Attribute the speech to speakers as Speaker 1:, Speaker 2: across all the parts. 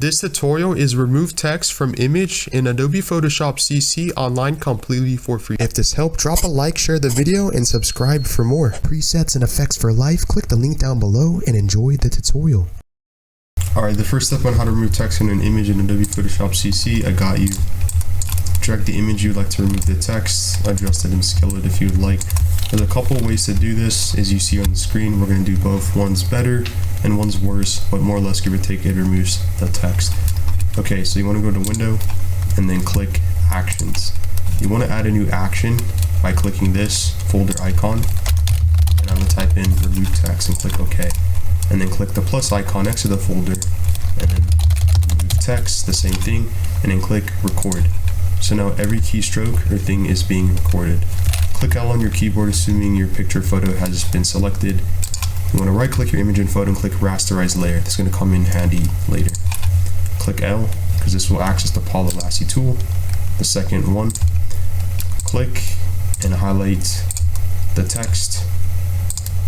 Speaker 1: This tutorial is remove text from image in Adobe Photoshop CC online completely for free. If this helped, drop a like, share the video, and subscribe for more. Presets and effects for life, click the link down below and enjoy the tutorial. Alright, the first step on how to remove text in an image in Adobe Photoshop CC, I got you. Drag the image you'd like to remove the text, adjust it and scale it if you would like. There's a couple ways to do this. As you see on the screen, we're going to do both. One's better and one's worse, but more or less give or take it removes the text. Okay, so you want to go to Window and then click Actions. You want to add a new action by clicking this folder icon, and I'm going to type in remove text and click OK. And then click the plus icon next to the folder and then remove text, the same thing, and then click record. So now every keystroke or thing is being recorded. Click L on your keyboard assuming your picture photo has been selected. You want to right click your image and photo and click rasterize layer. That's going to come in handy later. Click L because this will access the poly lasso tool. The second one, click and highlight the text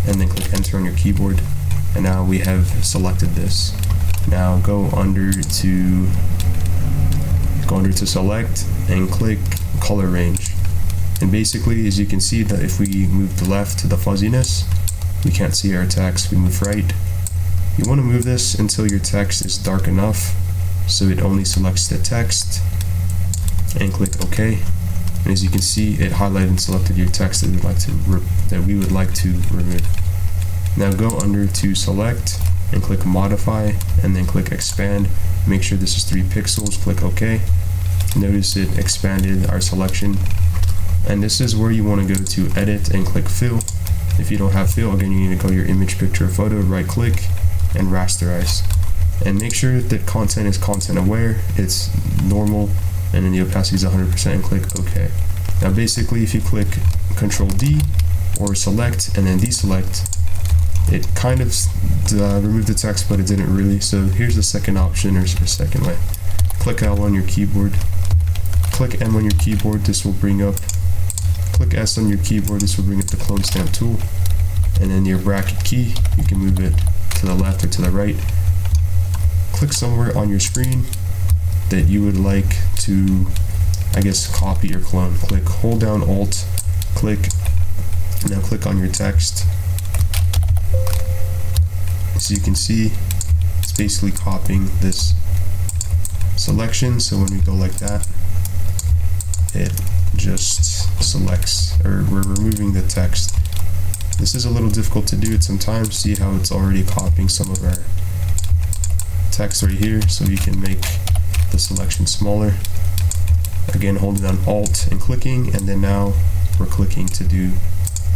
Speaker 1: and then click enter on your keyboard. And now we have selected this. Now go under to select and click color range. And basically, as you can see, that if we move the left to the fuzziness, we can't see our text. We move right. You want to move this until your text is dark enough so it only selects the text, and click OK. And as you can see, it highlighted and selected your text that we would like to remove. Now go under to select and click modify and then click expand. Make sure this is 3 pixels. Click OK. Notice it expanded our selection. And this is where you want to go to edit and click fill. If you don't have fill, again, you need to go to your image, picture, photo, right click and rasterize. And make sure that content is content aware, it's normal, and then the opacity is 100% and click OK. Now basically if you click Control D or select and then deselect, it kind of removed the text, but it didn't really. So here's the second option, or second way. Click L on your keyboard, click M on your keyboard, this will bring up. Click S on your keyboard, this will bring up the clone stamp tool, and then your bracket key, you can move it to the left or to the right. Click somewhere on your screen that you would like to, I guess, copy or clone. Click, hold down Alt, click, and now click on your text. So you can see it's basically copying this selection, so when we go like that, it just selects, or we're removing the text. This is a little difficult to do at some times. See how it's already copying some of our text right here, so you can make the selection smaller. Again, holding down Alt and clicking, and then now we're clicking to do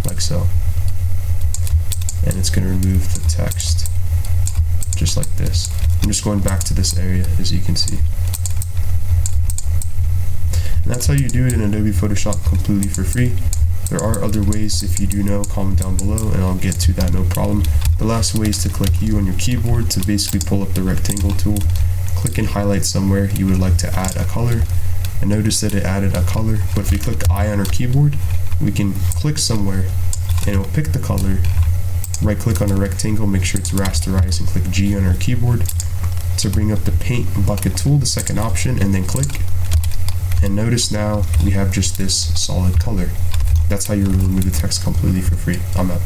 Speaker 1: like so. And it's going to remove the text just like this. I'm just going back to this area, as you can see. And that's how you do it in Adobe Photoshop completely for free. There are other ways. If you do know, comment down below and I'll get to that, no problem. The last way is to click U on your keyboard to basically pull up the rectangle tool. Click and highlight somewhere you would like to add a color. And notice that it added a color, but if we click I on our keyboard, we can click somewhere and it will pick the color. Right click on a rectangle, make sure it's rasterized, and click G on our keyboard to bring up the paint bucket tool, the second option, and then click. And notice now we have just this solid color. That's how you remove the text completely for free. I'm out.